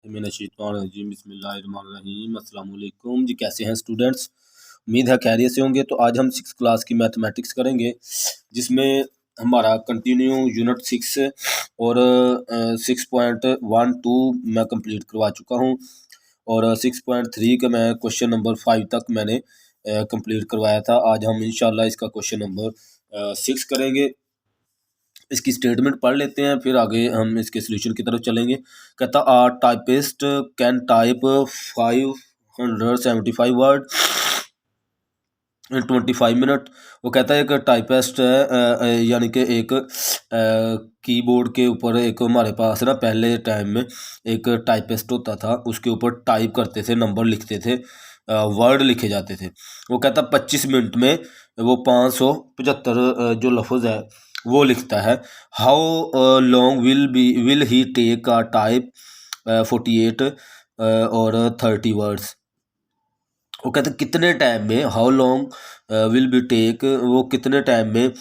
मिनश्शैतानिर्रजीम बिस्मिल्लाहिर्रहमानिर्रहीम। अस्सलाम वालेकुम जी, कैसे हैं स्टूडेंट्स? उम्मीद है खैरियत से होंगे। तो आज हम 6 क्लास की मैथमेटिक्स करेंगे, जिसमें हमारा कंटिन्यू यूनिट 6 और 6.12 मैं कंप्लीट करवा चुका हूँ और 6.3 का मैं क्वेश्चन नंबर 5 तक मैंने कंप्लीट करवाया था। आज हम इंशाल्लाह इसका क्वेश्चन नंबर 6 करेंगे। इसकी स्टेटमेंट पढ़ लेते हैं, फिर आगे हम इसके सोल्यूशन की तरफ चलेंगे। कहता typist can type 575 word in 25 minute. वो कहता है एक टाइपिस्ट है, यानी कि एक कीबोर्ड के ऊपर एक हमारे पास ना पहले टाइम में एक टाइपिस्ट होता था, उसके ऊपर टाइप करते थे, नंबर लिखते थे, वर्ड लिखे जाते थे। वो कहता 25 मिनट में वो 575 जो लफ्ज़ है वो लिखता है। How long will he take a type 48 और 30 वर्ड्स। वो कहते कितने टाइम में, how long will be take, वो कितने टाइम में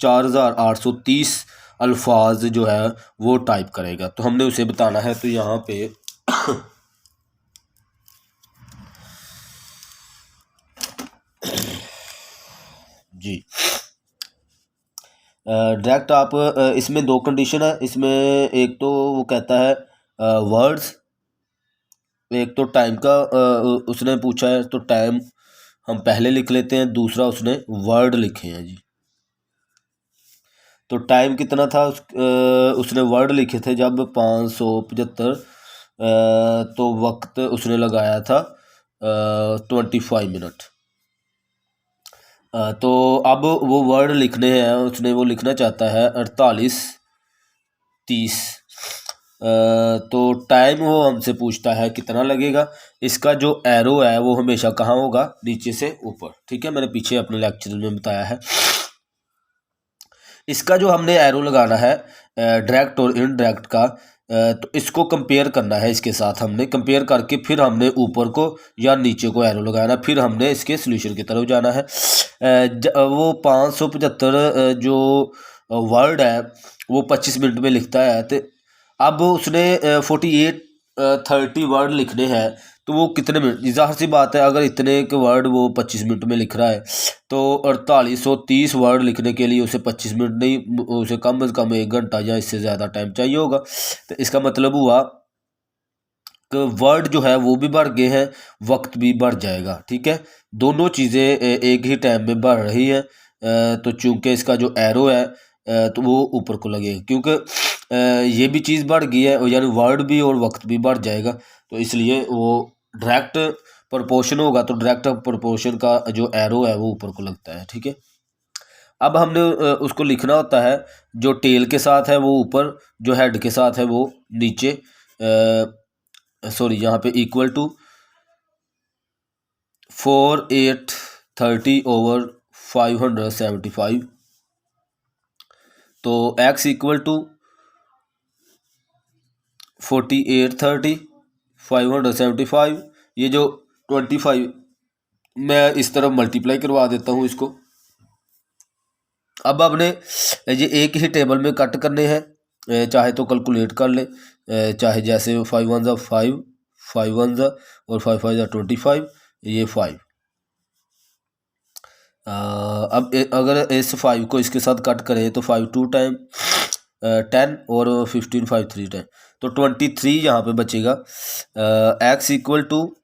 4830 अल्फाज जो है वो टाइप करेगा। तो हमने उसे बताना है। तो यहाँ पे जी डायरेक्ट आप इसमें दो कंडीशन है। इसमें एक तो वो कहता है वर्ड्स, एक तो टाइम का उसने पूछा है, तो टाइम हम पहले लिख लेते हैं, दूसरा उसने वर्ड लिखे हैं जी। तो टाइम कितना था उसने वर्ड लिखे थे जब 575, तो वक्त उसने लगाया था 25 मिनट। तो अब वो वर्ड लिखने हैं, उसने वो लिखना चाहता है 4830। तो टाइम वो हमसे पूछता है कितना लगेगा। इसका जो एरो है वो हमेशा कहाँ होगा, नीचे से ऊपर। ठीक है, मैंने पीछे अपने लेक्चर में बताया है। इसका जो हमने एरो लगाना है डायरेक्ट और इनडायरेक्ट का, तो इसको कंपेयर करना है इसके साथ। हमने कंपेयर करके फिर हमने ऊपर को या नीचे को एरो लगाना, फिर हमने इसके सोल्यूशन की तरफ जाना है। वो 575 जो वर्ड है वो 25 मिनट में लिखता है। तो अब उसने 4830 वर्ड लिखने हैं, तो वो कितने मिनट, ज़ाहिर सी बात है अगर इतने के वर्ड वो 25 मिनट में लिख रहा है तो 4830 वर्ड लिखने के लिए उसे 25 मिनट नहीं, उसे कम से कम 1 घंटा या इससे ज़्यादा टाइम चाहिए होगा। तो इसका मतलब हुआ कि वर्ड जो है वो भी बढ़ गए हैं, वक्त भी बढ़ जाएगा। ठीक है, दोनों चीज़ें एक ही टाइम में बढ़ रही हैं। तो चूंकि इसका जो एरो है तो वो ऊपर को लगेगा, क्योंकि ये भी चीज़ बढ़ गई है, यानी वर्ड भी और वक्त भी बढ़ जाएगा। तो इसलिए वो डायरेक्ट प्रोपोर्शन होगा, तो डायरेक्ट प्रोपोर्शन का जो एरो है वो ऊपर को लगता है। ठीक है, अब हमने उसको लिखना होता है, जो टेल के साथ है वो ऊपर, जो हेड के साथ है वो नीचे। सॉरी, यहाँ पे इक्वल टू 4830 ओवर 575। तो x इक्वल टू 4830 575, ये जो 25 मैं इस तरफ मल्टीप्लाई करवा देता हूँ इसको। अब आपने ये एक ही टेबल में कट करने हैं, चाहे तो कैलकुलेट कर ले, चाहे जैसे 5 1 5, 5 1 और 5 5 25, ये 5। अब अगर इस 5 को इसके साथ कट करें तो 5 2 टाइम 10 और 15 5 3 टाइम, तो 23 यहाँ पे बचेगा। x इक्वल टू,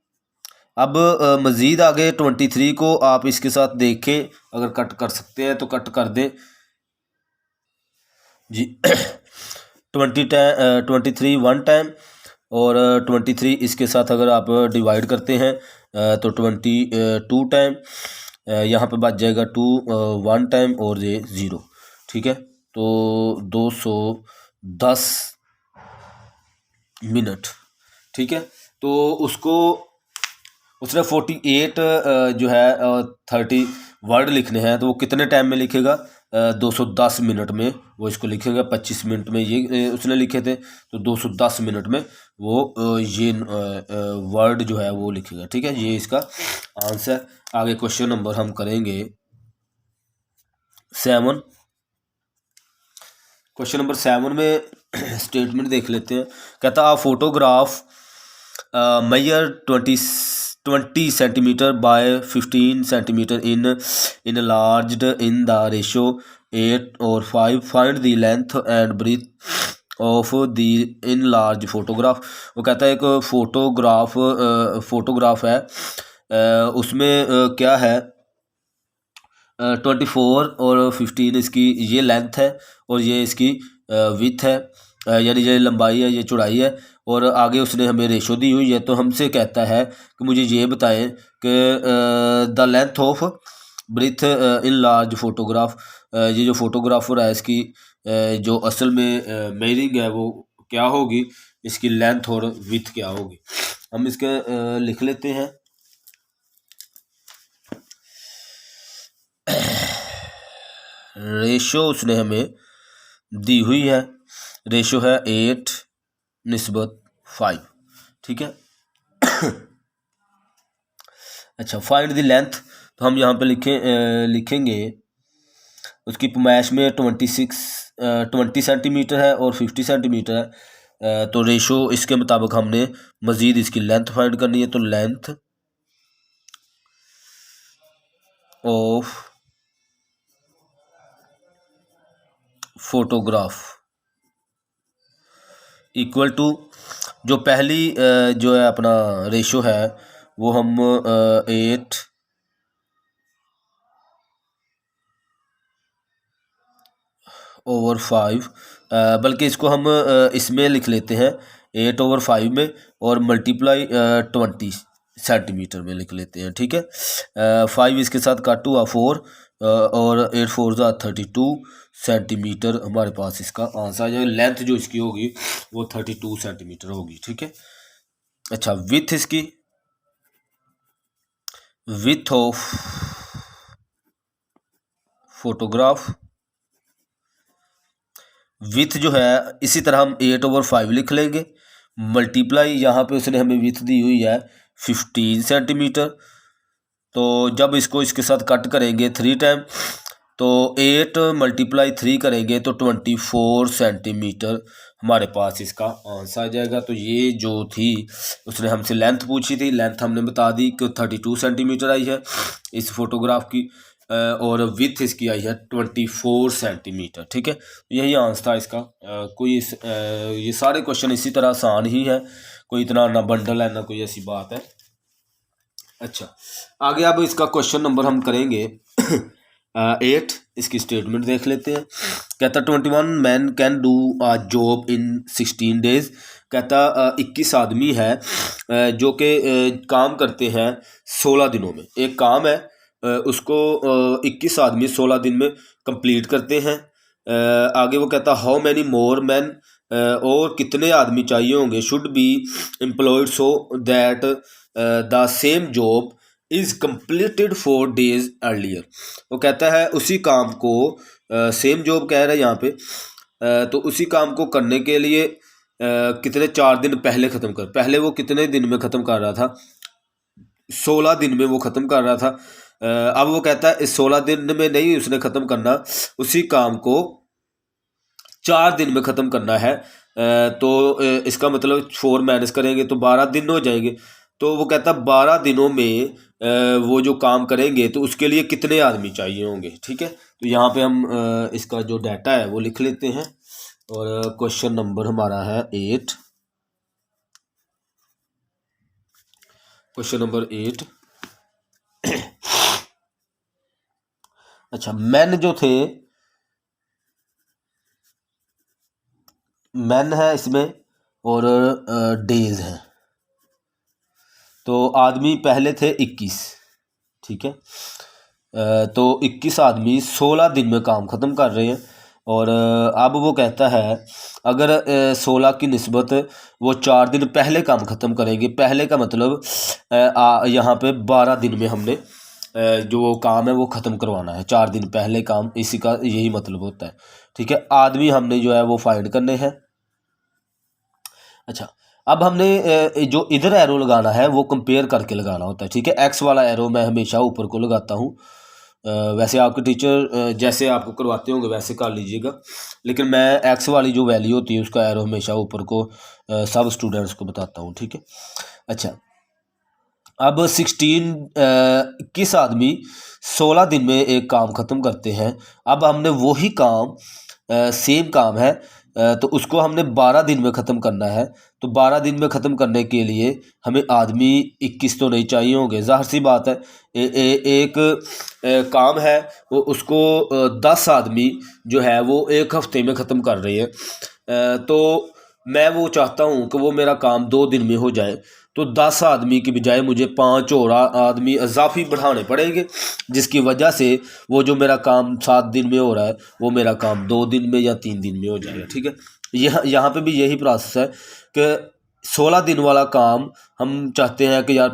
अब मज़ीद आगे 23 को आप इसके साथ देखें, अगर कट कर सकते हैं तो कट कर दें जी। 23 1 टाइम और 23 इसके साथ अगर आप डिवाइड करते हैं तो 22 टाइम, यहाँ पे बच जाएगा 2 1 टाइम और ये 0। ठीक है, तो 210 मिनट। ठीक है, तो उसने 48 जो है 30 वर्ड लिखने हैं, तो वो कितने टाइम में लिखेगा, 210 मिनट में वो इसको लिखेगा। 25 मिनट में ये उसने लिखे थे, तो 210 मिनट में वो ये वर्ड जो है वो लिखेगा। ठीक है, ये इसका आंसर। आगे क्वेश्चन नंबर हम करेंगे 7। क्वेश्चन नंबर 7 में स्टेटमेंट देख लेते हैं। कहता a photograph measure 20 centimetre by 15 centimetre in enlarged in the ratio 8 और 5 find the length and breadth of the enlarged photograph। वो कहता है एक फोटोग्राफ है, उसमें क्या है 24 और 15 इसकी ये लेंथ है और ये इसकी विथ है, यानी ये लंबाई है, ये चौड़ाई है, और आगे उसने हमें रेशो दी हुई है। तो हमसे कहता है कि मुझे ये बताएं कि the length of breath in large photograph, ये जो फोटोग्राफर है इसकी जो असल में मेजरिंग है वो क्या होगी, इसकी लेंथ और विथ क्या होगी। हम इसके लिख लेते हैं। रेशो उसने हमें दी हुई है, रेशो है 8:5, ठीक है। अच्छा, फाइंड द लेंथ, तो हम यहाँ पे लिखेंगे उसकी पैमाइश में 20 सेंटीमीटर है और 50 सेंटीमीटर है। तो रेशो इसके मुताबिक हमने मज़ीद इसकी लेंथ फाइंड करनी है। तो length of photograph equal to, जो पहली जो है अपना रेशो है वो हम 8/5, बल्कि इसको हम इसमें लिख लेते हैं 8/5 में और मल्टीप्लाई 20 सेंटीमीटर में लिख लेते हैं, ठीक है। 5 इसके साथ काट 2 4 और 8 4 32 सेंटीमीटर हमारे पास इसका आंसर आ जाएगा। लेंथ जो इसकी होगी वो 32 सेंटीमीटर होगी, ठीक है। अच्छा, विथ इसकी, विथ ऑफ फोटोग्राफ, विथ जो है इसी तरह हम 8/5 लिख लेंगे, मल्टीप्लाई यहाँ पे उसने हमें विथ दी हुई है 15 सेंटीमीटर। तो जब इसको इसके साथ कट करेंगे 3 टाइम, तो 8 × 3 करेंगे तो 24 सेंटीमीटर हमारे पास इसका आंसर आ जाएगा। तो ये जो थी उसने हमसे लेंथ पूछी थी, लेंथ हमने बता दी कि 32 सेंटीमीटर आई है इस फोटोग्राफ की, और विथ इसकी आई है 24 सेंटीमीटर, ठीक है। यही आंसर था इसका। ये सारे क्वेश्चन इसी तरह आसान ही है, कोई इतना ना बंडल है ना कोई ऐसी बात है। अच्छा, आगे अब इसका क्वेश्चन नंबर हम करेंगे 8, इसकी स्टेटमेंट देख लेते हैं। कहता 21 man can do a job in 16 days. कहता 21 आदमी है जो कि काम करते हैं 16 दिनों में। एक काम है उसको 21 आदमी 16 दिन में कंप्लीट करते हैं। आगे वो कहता हाउ मैनी मोर मैन, और कितने आदमी चाहिए होंगे, should be employed so that the same job is completed 4 days earlier. वो कहता है उसी काम को सेम जॉब कह रहा है यहाँ पे, तो उसी काम को करने के लिए कितने 4 दिन पहले ख़त्म कर, पहले वो कितने दिन में ख़त्म कर रहा था, 16 दिन में वो ख़त्म कर रहा था। अब वो कहता है इस 16 दिन में नहीं उसने ख़त्म करना, उसी काम को 4 दिन में ख़त्म करना है। तो इसका मतलब 4 माइनस करेंगे तो 12 दिन हो जाएंगे। तो वो कहता 12 दिनों में वो जो काम करेंगे तो उसके लिए कितने आदमी चाहिए होंगे, ठीक है। तो यहाँ पे हम इसका जो डाटा है वो लिख लेते हैं और क्वेश्चन नंबर हमारा है 8। Question number 8। अच्छा, मैन जो थे, मैन है इसमें और डेज है। तो आदमी पहले थे 21, ठीक है। तो 21 आदमी 16 दिन में काम ख़त्म कर रहे हैं। और अब वो कहता है अगर 16 की निस्बत वो 4 दिन पहले काम ख़त्म करेंगे, पहले का मतलब यहाँ पे 12 दिन में हमने जो काम है वो ख़त्म करवाना है, 4 दिन पहले काम, इसी का यही मतलब होता है, ठीक है। आदमी हमने जो है वो फाइंड करने हैं। अच्छा, अब हमने जो इधर एरो लगाना है वो कंपेयर करके लगाना होता है, ठीक है। एक्स वाला एरो मैं हमेशा ऊपर को लगाता हूँ वैसे आपके टीचर जैसे आपको करवाते होंगे वैसे कर लीजिएगा, लेकिन मैं एक्स वाली जो वैल्यू होती है उसका एरो हमेशा ऊपर को सब स्टूडेंट्स को बताता हूँ, ठीक है। अच्छा, अब 21 आदमी 16 दिन में एक काम ख़त्म करते हैं। अब हमने वही काम सेम काम है तो उसको हमने 12 दिन में ख़त्म करना है। तो 12 दिन में ख़त्म करने के लिए हमें आदमी 21 तो नहीं चाहिए होंगे, ज़ाहिर सी बात है। एक काम है वो उसको 10 आदमी जो है वो एक हफ्ते में ख़त्म कर रहे हैं। तो मैं वो चाहता हूँ कि वो मेरा काम 2 दिन में हो जाए, तो 10 आदमी की बजाय मुझे 5 और आदमी इजाफी बढ़ाने पड़ेंगे, जिसकी वजह से वो जो मेरा काम 7 दिन में हो रहा है वो मेरा काम 2 दिन में या 3 दिन में हो जाएगा, ठीक है। यहाँ पे भी यही प्रोसेस है कि 16 दिन वाला काम हम चाहते हैं कि यार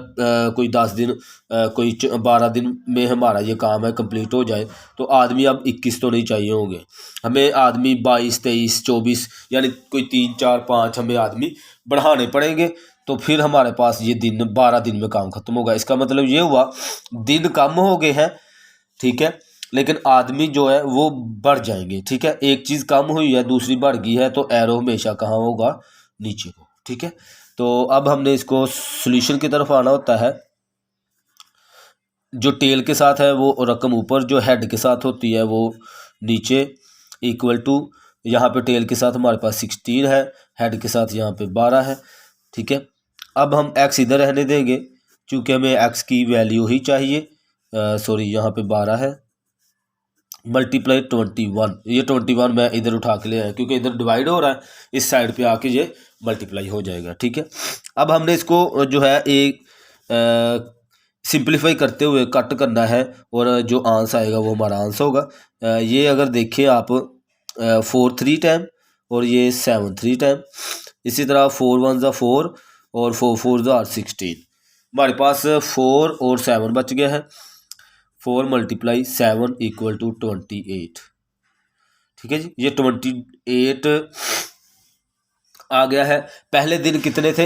कोई 10 दिन कोई 12 दिन में हमारा ये काम है कंप्लीट हो जाए। तो आदमी अब 21 तो नहीं चाहिए होंगे, हमें आदमी 22, 23, 24 यानी कोई 3, 4, 5 हमें आदमी बढ़ाने पड़ेंगे। तो फिर हमारे पास ये दिन 12 दिन में काम खत्म होगा। इसका मतलब ये हुआ दिन कम हो गए हैं, ठीक है, लेकिन आदमी जो है वो बढ़ जाएंगे, ठीक है। एक चीज़ कम हुई है दूसरी बढ़ गई है, तो एरो हमेशा कहाँ होगा, नीचे को, ठीक है। तो अब हमने इसको सॉल्यूशन की तरफ आना होता है। जो टेल के साथ है वो रकम ऊपर, जो हेड के साथ होती है वो नीचे, इक्वल टू यहाँ पे टेल के साथ हमारे पास 16 है, हेड के साथ यहाँ पे 12 है, ठीक है। अब हम x इधर रहने देंगे क्योंकि हमें x की वैल्यू ही चाहिए। सॉरी, यहाँ पे 12 है, मल्टीप्लाई 21, ये 21 मैं इधर उठा के ले आया क्योंकि इधर डिवाइड हो रहा है, इस साइड पे आके ये मल्टीप्लाई हो जाएगा, ठीक है। अब हमने इसको जो है एक सिंप्लीफाई करते हुए कट करना है और जो आंसर आएगा वो हमारा आंसर होगा। ये अगर देखें आप 4 3 टाइम और ये 7 3 टाइम, इसी तरह 4 1 ज़ा 4 और 4 4 ज़ा 16, हमारे पास 4 और 7 बच गया है। 4 × 7 = 28, ठीक है जी। ये 28 आ गया है। पहले दिन कितने थे,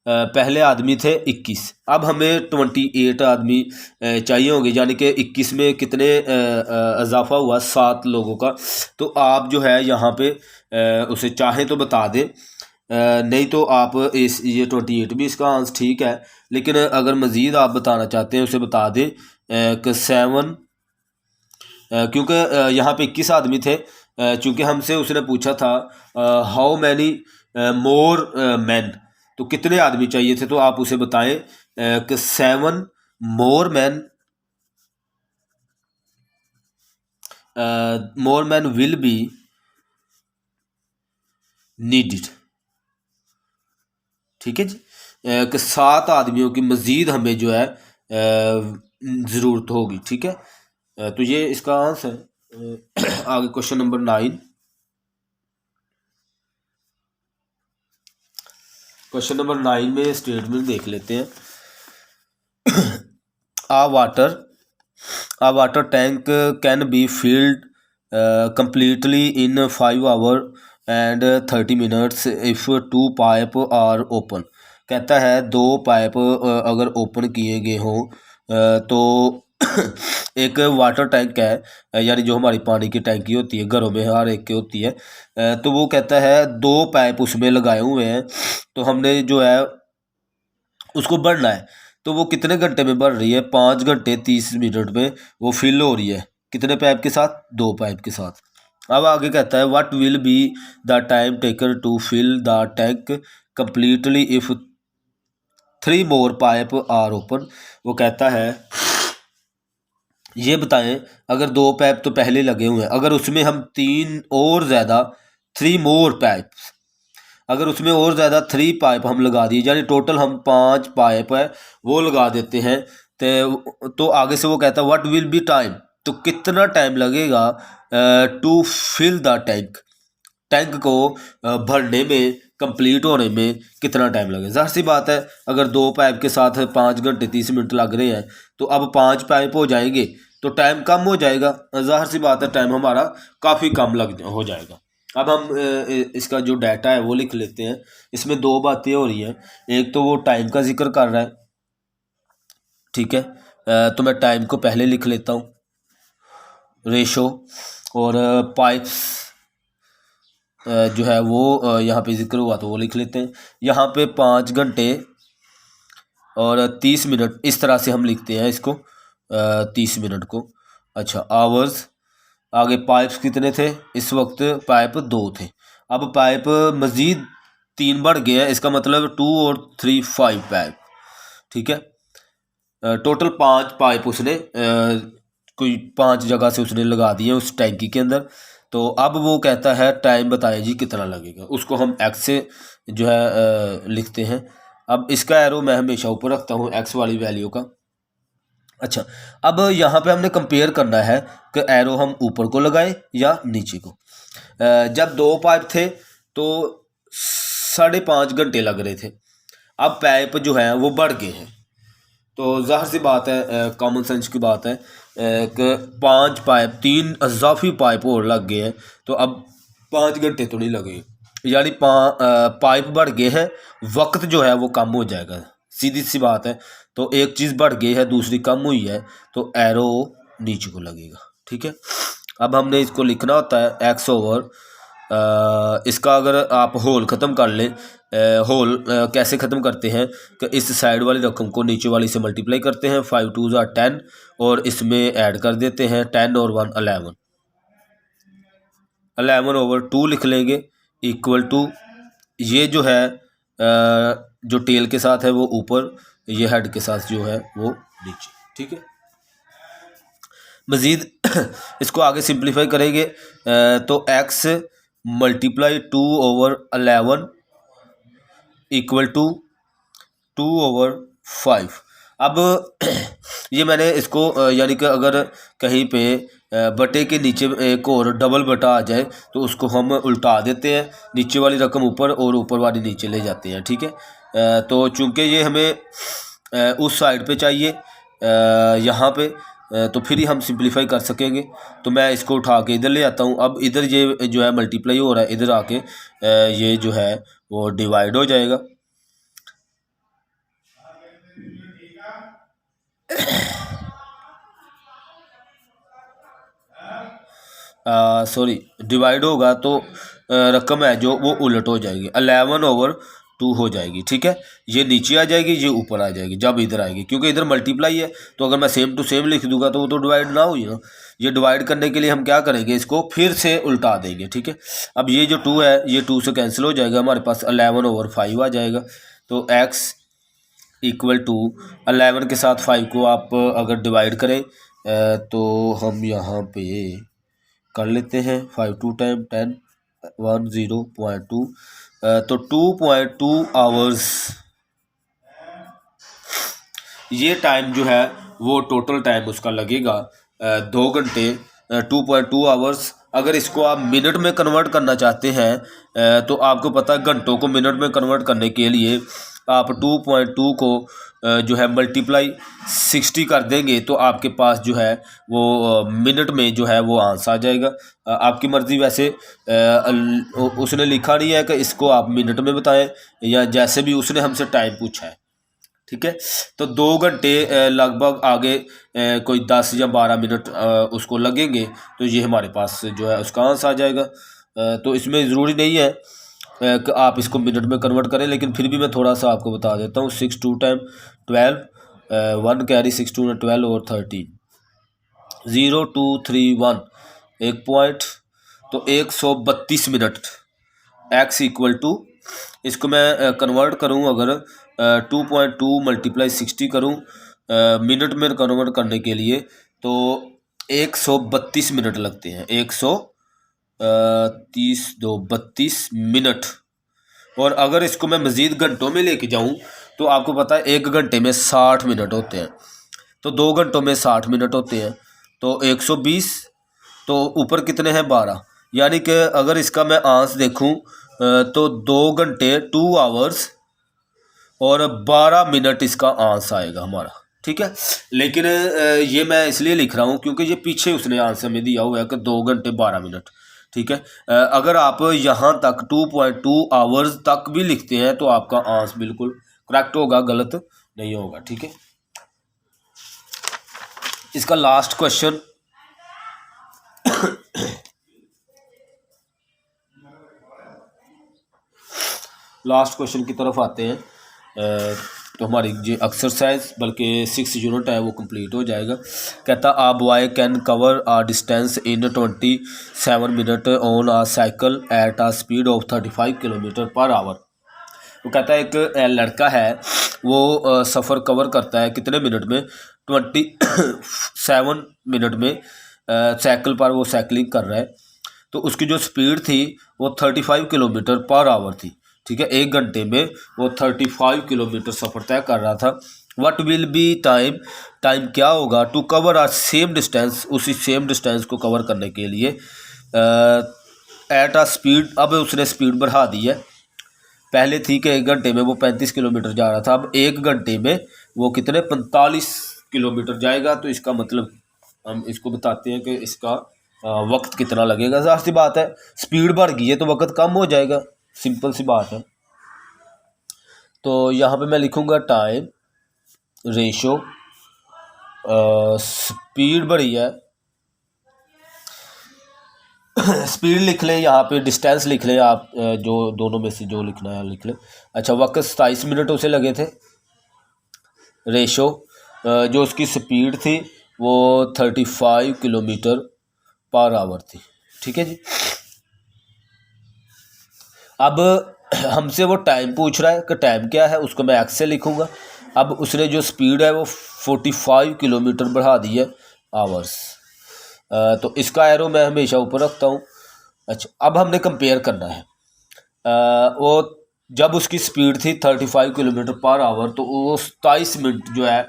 पहले आदमी थे 21, अब हमें 28 आदमी चाहिए होंगे, यानी कि 21 में कितने इजाफा हुआ, 7 लोगों का। तो आप जो है यहाँ पे उसे चाहें तो बता दें, नहीं तो आप ये 28 भी इसका आंसर ठीक है, लेकिन अगर मज़ीद आप बताना चाहते हैं उसे बता दें कि 7, क्योंकि यहाँ पे 21 आदमी थे, चूँकि हमसे उसने पूछा था हाउ मैनी मोर मैन, तो कितने आदमी चाहिए थे, तो आप उसे बताएं कि 7 more man will be needed, ठीक है जी। कि 7 आदमियों की मज़ीद हमें जो है ज़रूरत होगी, ठीक है। तो ये इसका आंसर है। आगे क्वेश्चन नंबर 9। क्वेश्चन नंबर 9 में स्टेटमेंट देख लेते हैं। A water tank can be filled completely in 5 hours and 30 minutes if 2 pipe are open. कहता है 2 पाइप अगर ओपन किए गए हों तो एक वाटर टैंक है, यानी जो हमारी पानी की टैंकी होती है घरों में हर एक की होती है, तो वो कहता है 2 पाइप उसमें लगाए हुए हैं, तो हमने जो है उसको भरना है। तो वो कितने घंटे में भर रही है, 5 घंटे 30 मिनट में वो फिल हो रही है, कितने पाइप के साथ, 2 पाइप के साथ। अब आगे कहता है what will be the time taken to fill the tank completely if 3 more pipe are open. वो कहता है ये बताएं अगर 2 पाइप तो पहले लगे हुए हैं, अगर उसमें हम 3 और ज़्यादा 3 मोर पाइप, अगर उसमें और ज़्यादा 3 पाइप हम लगा दिए, यानी टोटल हम 5 पाइप है वो लगा देते हैं, तो आगे से वो कहता है व्हाट विल बी टाइम, तो कितना टाइम लगेगा to fill the tank, tank को भरने में, कंप्लीट होने में कितना टाइम लगेगा। ज़ाहिर सी बात है अगर 2 पाइप के साथ 5 घंटे 30 मिनट लग रहे हैं तो अब 5 पाइप हो जाएंगे तो टाइम कम हो जाएगा, ज़ाहिर सी बात है टाइम हमारा काफ़ी कम हो जाएगा। अब हम इसका जो डाटा है वो लिख लेते हैं। इसमें 2 बातें हो रही हैं, एक तो वो टाइम का जिक्र कर रहा है, ठीक है, तो मैं टाइम को पहले लिख लेता हूँ, रेशो, और पाइप्स जो है वो यहाँ पे जिक्र हुआ तो वो लिख लेते हैं। यहाँ पे 5 घंटे और 30 मिनट, इस तरह से हम लिखते हैं इसको, 30 मिनट को। अच्छा, आवर्स, आगे पाइप्स कितने थे, इस वक्त पाइप 2 थे, अब पाइप मज़ीद 3 बढ़ गए हैं, इसका मतलब 2 और 3 5 पाइप, ठीक है। टोटल 5 पाइप उसने कोई 5 जगह से उसने लगा दिए उस टैंकी के अंदर। तो अब वो कहता है टाइम बताएं जी कितना लगेगा, उसको हम एक्स से जो है लिखते हैं। अब इसका एरो मैं हमेशा ऊपर रखता हूँ एक्स वाली वैल्यू का। अच्छा, अब यहाँ पे हमने कंपेयर करना है कि एरो हम ऊपर को लगाएं या नीचे को। जब 2 पाइप थे तो 5.5 घंटे लग रहे थे, अब पाइप जो है वो बढ़ गए हैं, तो ज़ाहिर सी बात है, कॉमन सेंस की बात है कि 5 पाइप 3 इजाफी पाइप और लग गए हैं, तो अब 5 घंटे तो नहीं लगे, यानी पाइप बढ़ गए हैं, वक्त जो है वो कम हो जाएगा, सीधी सी बात है। तो एक चीज़ बढ़ गई है, दूसरी कम हुई है, तो एरो नीचे को लगेगा, ठीक है। अब हमने इसको लिखना होता है एक्स ओवर, इसका अगर आप होल ख़त्म कर लें, होल कैसे ख़त्म करते हैं कि इस साइड वाली रकम को नीचे वाली से मल्टीप्लाई करते हैं, 5 2 10, और इसमें ऐड कर देते हैं 10 और 1 11, 11 ओवर 2 लिख लेंगे, इक्वल टू, ये जो है जो टेल के साथ है वो ऊपर, ये हेड के साथ जो है वो नीचे, ठीक है। मज़ीद इसको आगे सिंप्लीफाई करेंगे तो x multiply 2 over 11 equal to 2 over 5। अब ये मैंने इसको यानी कि अगर कहीं पे बटे के नीचे एक और डबल बटा आ जाए तो उसको हम उल्टा देते हैं, नीचे वाली रकम ऊपर और ऊपर वाली नीचे ले जाते हैं, ठीक है। तो चूंकि ये हमें उस साइड पे चाहिए यहाँ पे, तो फिर ही हम सिंप्लीफाई कर सकेंगे। तो मैं इसको उठा के इधर ले आता हूँ। अब इधर ये जो है मल्टीप्लाई हो रहा है, इधर आके ये जो है वो डिवाइड हो जाएगा। सॉरी, डिवाइड होगा तो रकम है जो वो उलट हो जाएगी, 11 ओवर 2 हो जाएगी, ठीक है। ये नीचे आ जाएगी, ये ऊपर आ जाएगी जब इधर आएगी, क्योंकि इधर मल्टीप्लाई है, तो अगर मैं सेम टू सेम लिख दूंगा तो वो तो डिवाइड ना हुई ना। ये डिवाइड करने के लिए हम क्या करेंगे, इसको फिर से उल्टा देंगे, ठीक है। अब ये जो 2 है ये 2 से कैंसिल हो जाएगा, हमारे पास 11 ओवर 5 आ जाएगा। तो x इक्वल टू 11 के साथ 5 को आप अगर डिवाइड करें तो हम यहाँ पे कर लेते हैं 5 2 टाइम 10 1 0.2, तो 2.2 आवर्स ये टाइम जो है वो टोटल टाइम उसका लगेगा 2 घंटे 2.2 आवर्स। अगर इसको आप मिनट में कन्वर्ट करना चाहते हैं तो आपको पता है घंटों को मिनट में कन्वर्ट करने के लिए आप 2.2 को जो है मल्टीप्लाई 60 कर देंगे, तो आपके पास जो है वो मिनट में जो है वो आंसर आ जाएगा। आपकी मर्ज़ी, वैसे उसने लिखा नहीं है कि इसको आप मिनट में बताएं या जैसे भी उसने हमसे टाइम पूछा है, ठीक है। तो 2 घंटे लगभग आगे कोई 10 या 12 मिनट उसको लगेंगे, तो ये हमारे पास जो है उसका आंसर आ जाएगा। तो इसमें ज़रूरी नहीं है कि आप इसको मिनट में कन्वर्ट करें, लेकिन फिर भी मैं थोड़ा सा आपको बता देता हूँ। 6 2 टाइम 12, 1 कैरी 6 2 12 और 13, 0 2 3 1 1 पॉइंट, तो 132 मिनट। x इक्वल टू, इसको मैं कन्वर्ट करूँ अगर 2.2 मल्टीप्लाई 60 करूँ मिनट में कन्वर्ट करने के लिए, तो 132 मिनट लगते हैं, 130 2 32 मिनट। और अगर इसको मैं मज़ीद घंटों में लेके जाऊँ तो आपको पता है 1 घंटे में 60 मिनट होते हैं, तो 2 घंटों में 60 मिनट होते हैं, तो 120, तो ऊपर कितने हैं 12, यानी कि अगर इसका मैं आंसर देखूँ तो 2 घंटे 2 आवर्स और 12 मिनट इसका आंसर आएगा हमारा, ठीक है। लेकिन ये मैं इसलिए लिख रहा हूँ क्योंकि ये पीछे उसने आंसर में दिया हुआ है कि 2 घंटे 12 मिनट, ठीक है। अगर आप यहाँ तक 2.2 आवर्स तक भी लिखते हैं तो आपका आंसर बिल्कुल करेक्ट होगा, गलत नहीं होगा, ठीक है। इसका लास्ट क्वेश्चन की तरफ आते हैं। तो हमारी जो एक्सरसाइज बल्कि 6 यूनिट है वो कंप्लीट हो जाएगा। कहता a boy can cover a distance in 27 minute on a cycle at a speed of 35 kilometre per hour. वो कहता है एक लड़का है वो सफ़र कवर करता है कितने मिनट में, 27 मिनट में साइकिल पर वो साइकिलिंग कर रहा है। तो उसकी जो स्पीड थी वो 35 किलोमीटर पर आवर थी। ठीक है, 1 घंटे में वो 35 किलोमीटर सफ़र तय कर रहा था। व्हाट विल बी टाइम क्या होगा to cover a same distance, उसी सेम डिस्टेंस को कवर करने के लिए एट आ स्पीड। अब उसने स्पीड बढ़ा दी है, पहले थी कि 1 घंटे में वो 35 किलोमीटर जा रहा था, अब 1 घंटे में वो कितने 45 किलोमीटर जाएगा। तो इसका मतलब हम इसको बताते हैं कि इसका वक्त कितना लगेगा। ज़ाहिर सी बात है स्पीड बढ़ गई है तो वक्त कम हो जाएगा, सिंपल सी बात है। तो यहाँ पे मैं लिखूँगा टाइम रेशो, स्पीड बढ़ी है, स्पीड लिख लें, यहाँ पे डिस्टेंस लिख लें आप, जो दोनों में से जो लिखना है लिख लें। अच्छा, वक्त 27 मिनट उसे लगे थे। रेशो जो उसकी स्पीड थी वो 35 किलोमीटर पर आवर थी। ठीक है जी। अब हमसे वो टाइम पूछ रहा है कि टाइम क्या है, उसको मैं एक्स से लिखूँगा। अब उसने जो स्पीड है वो 45 किलोमीटर बढ़ा दी है आवर्स। तो इसका एरो मैं हमेशा ऊपर रखता हूँ। अच्छा, अब हमने कंपेयर करना है। वो जब उसकी स्पीड थी 35 किलोमीटर पर आवर तो वो 27 मिनट जो है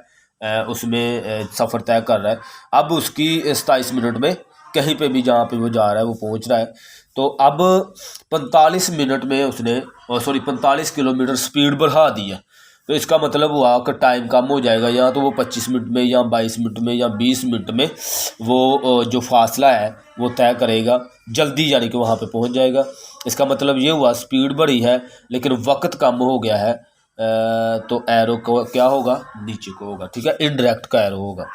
उसमें सफ़र तय कर रहा है। अब उसकी 27 मिनट में कहीं पे भी जहाँ पे वो जा रहा है वो पहुँच रहा है। तो अब 45 मिनट में उसने 45 किलोमीटर स्पीड बढ़ा दी है। तो इसका मतलब हुआ कि टाइम कम हो जाएगा, या तो वो 25 मिनट में या 22 मिनट में या 20 मिनट में वो जो फासला है वो तय करेगा जल्दी, यानी कि वहाँ पे पहुँच जाएगा। इसका मतलब ये हुआ स्पीड बढ़ी है लेकिन वक्त कम हो गया है। तो एरो को क्या होगा, नीचे को होगा। ठीक है, इनडायरेक्ट का एरो होगा।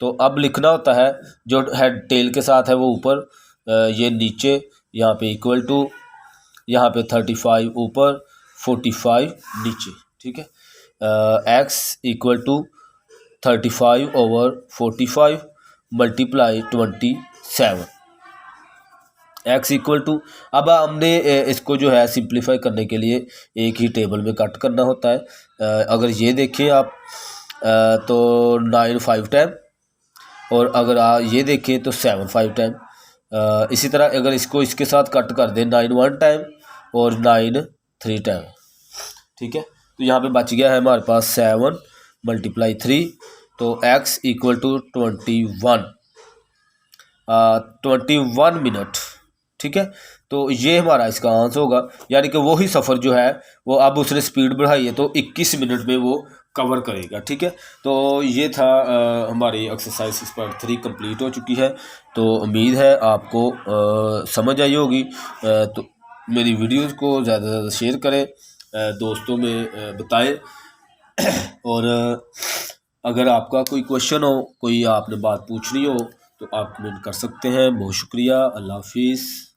तो अब लिखना होता है जो हेड टेल के साथ है वो ऊपर, ये नीचे, यहाँ पे इक्वल टू, यहाँ पे 35 ऊपर 45 नीचे। ठीक है, x equal to 35 over 45 multiply 27, x equal to. अब हमने इसको जो है सिंप्लीफाई करने के लिए एक ही टेबल में कट करना होता है। अगर ये देखें आप तो 9 5 टाइम, और अगर ये देखें तो 7 5 टाइम। इसी तरह अगर इसको इसके साथ कट कर दें 9 1 टाइम और 9 3 टाइम। ठीक है, तो यहाँ पे बच गया है हमारे पास 7 मल्टीप्लाई 3, तो x इक्वल टू 21 मिनट। ठीक है, तो ये हमारा इसका आंसर होगा, यानी कि वही सफ़र जो है वो अब उसने स्पीड बढ़ाई है तो 21 मिनट में वो कवर करेगा। ठीक है, तो ये था हमारी एक्सरसाइज पार्ट 3 कंप्लीट हो चुकी है। तो उम्मीद है आपको समझ आई होगी। तो मेरी वीडियोज़ को ज़्यादा से ज़्यादा शेयर करें, दोस्तों में बताएं। और अगर आपका कोई क्वेश्चन हो, कोई आपने बात पूछनी हो तो आप कमेंट कर सकते हैं। बहुत शुक्रिया, अल्लाह हाफिज़।